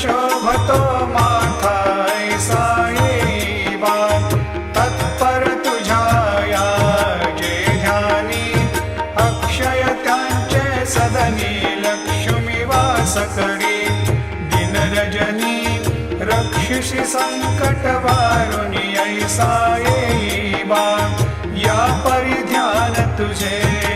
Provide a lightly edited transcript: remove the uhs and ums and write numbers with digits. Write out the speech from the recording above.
शोभतो माथा ऐसा येईवा तत्पर तुझ्या जे ध्यानी अक्षय त्यांचे सदनी लक्ष्मी वास करी दिन रजनी रक्षिषि संकट वारुणी ऐसा येईवा या परिध्यान तुझे